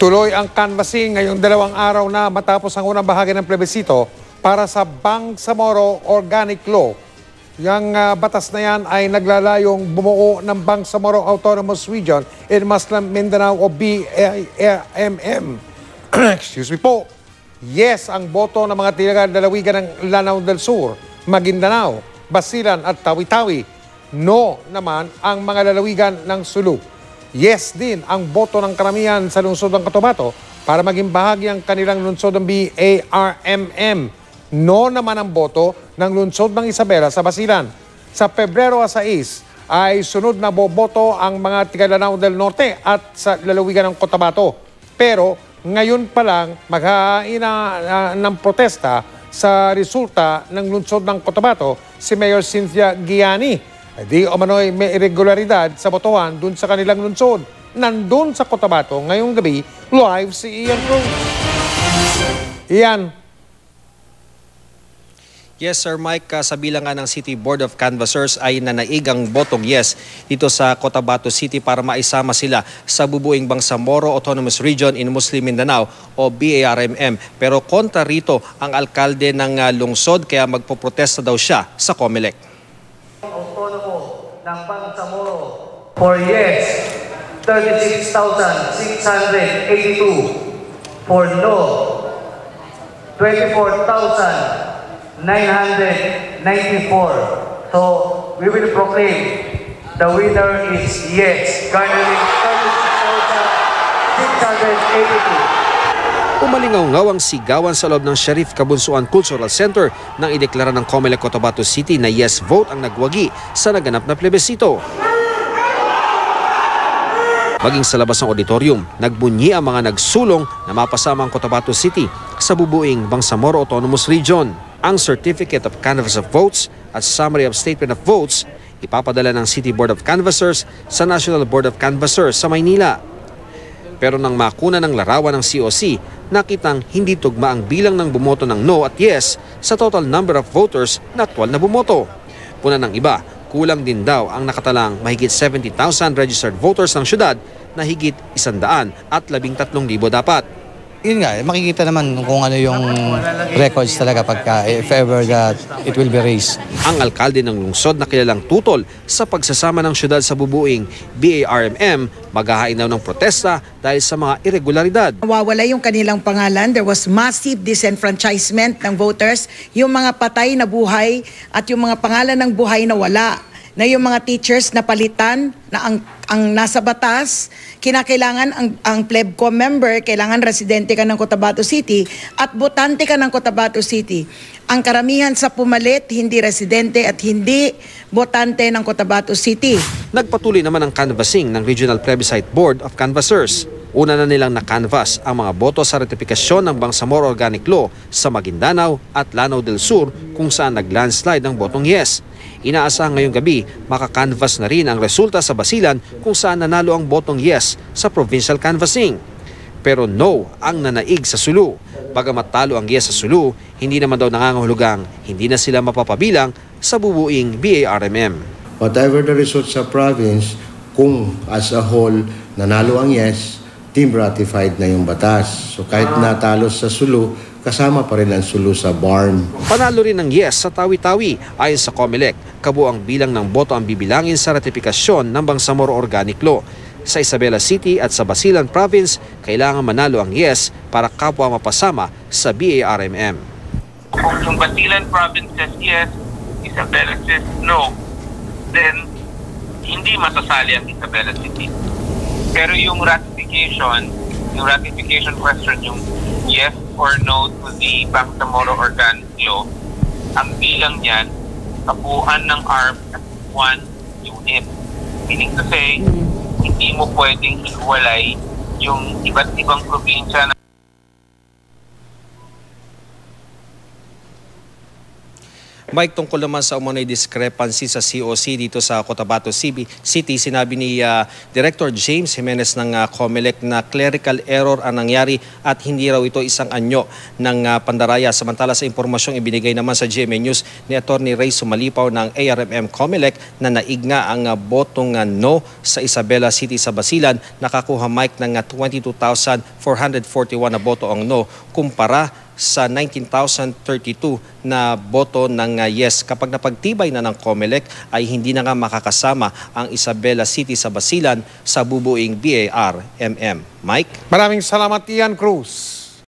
Tuloy ang canvassing ngayong 2 araw na matapos ang unang bahagi ng plebisito para sa Bangsamoro Organic Law. Yang batas na yan ay naglalayong bumuo ng Bangsamoro Autonomous Region in Muslim Mindanao o BAMM. Excuse me po. Yes ang boto ng mga tiga-lalawigan ng Lanao del Sur, Maguindanao, Basilan at Tawi-Tawi. No naman ang mga lalawigan ng Sulu. Yes din ang boto ng karamihan sa lungsod ng Cotabato para maging bahagi ang kanilang lungsod ng BARMM. No naman ang boto ng lungsod ng Isabela sa Basilan. Sa Pebrero 6 ay sunod na boboto ang mga tiga-Lanao del Norte at sa lalawigan ng Cotabato. Pero ngayon pa lang maghahain ng protesta sa resulta ng lungsod ng Cotabato si Mayor Cynthia Giani. Di umano'y may irregularidad sa botohan dun sa kanilang lungsod. Nandun sa Cotabato ngayong gabi, live si Ian Cruz. Ian. Yes, Sir Mike, sa bilangan ng City Board of Canvassers ay nanaig ang botong yes dito sa Cotabato City para maisama sila sa bubuing Bangsamoro Autonomous Region in Muslim Mindanao o BARMM. Pero kontra rito ang alkalde ng lungsod kaya magpoprotesta daw siya sa COMELEC. Ng Bangsamoro for yes 36,682, for no 24,994. So we will proclaim the winner is yes, garnering 36,682. Umalingaw-ngaw ang sigawan sa loob ng Sharif Kabunsuan Cultural Center nang ideklara ng COMELEC Cotabato City na yes vote ang nagwagi sa naganap na plebisito. Maging sa labas ng auditorium, nagbunyi ang mga nagsulong na mapasama ang Cotabato City sa bubuing Bangsamoro Autonomous Region. Ang Certificate of Canvass of Votes at Summary of Statement of Votes ipapadala ng City Board of Canvassers sa National Board of Canvassers sa Maynila. Pero nang makuna ng larawan ng COC, nakitang hindi tugma ang bilang ng bumoto ng no at yes sa total number of voters na aktwal na bumoto. Puna ng iba, kulang din daw ang nakatalang mahigit 70,000 registered voters ng syudad na higit 113,000 dapat. Yun nga, makikita naman kung ano yung records talaga pagka if ever that it will be raised. Ang alkalde ng lungsod na kilalang tutol sa pagsasama ng syudad sa bubuing BARMM maghahain daw ng protesta dahil sa mga irregularidad. Nawawala yung kanilang pangalan. There was massive disenfranchisement ng voters. Yung mga patay na buhay at yung mga pangalan ng buhay na wala. Na yung mga teachers na palitan na ang nasa batas, kinakailangan ang plebcom member, kailangan residente ka ng Cotabato City at botante ka ng Cotabato City. Ang karamihan sa pumalit, hindi residente at hindi botante ng Cotabato City. Nagpatuloy naman ang canvassing ng Regional Plebiscite Board of Canvassers. Una na nilang na-canvass ang mga boto sa ratifikasyon ng Bangsamoro Organic Law sa Maguindanao at Lanao del Sur kung saan nag-landslide ang botong yes. Inaasahan ngayong gabi makakanvas na rin ang resulta sa Basilan kung saan nanalo ang botong yes sa provincial canvassing. Pero no ang nanaig sa Sulu. Bagamat talo ang yes sa Sulu, hindi naman daw nangangahulugang hindi na sila mapapabilang sa bubuing BARMM. Whatever the results sa province, kung as a whole nanalo ang yes, team ratified na yung batas. So kahit natalo sa Sulu, kasama pa rin ang Sulu sa BARM. Panalo rin ng yes sa Tawi-Tawi. Ayon sa COMELEC, kabuang bilang ng boto ang bibilangin sa ratifikasyon ng Bangsamoro Organic Law. Sa Isabela City at sa Basilan Province, kailangan manalo ang yes para kapwa mapasama sa BARMM. Kung yung Basilan Province says yes, Isabela says no, then hindi masasali ang Isabela City. Pero yung ratification question, yung yes or no to the Bangsamoro Organic Law, ang bilang niyan, kabuuan ng ARM at 1 unit. Meaning to say, hindi mo pwedeng iwalay yung iba't ibang probinsya na Mike, tungkol naman sa umano'y discrepancy sa COC dito sa Cotabato City, sinabi ni Director James Jimenez ng COMELEC na clerical error ang nangyari at hindi raw ito isang anyo ng pandaraya. Samantala sa impormasyong ibinigay naman sa GMA News ni Atty. Ray Sumalipaw ng ARMM COMELEC na naig nga ang botong no sa Isabela City sa Basilan, nakakuha Mike ng 22,441 na boto ang no kumpara sa 19,032 na boto ng yes. Kapag napagtibay na ng COMELEC ay hindi na nga makakasama ang Isabela City sa Basilan sa bubuing BAR-MM. Mike? Maraming salamat, Ian Cruz.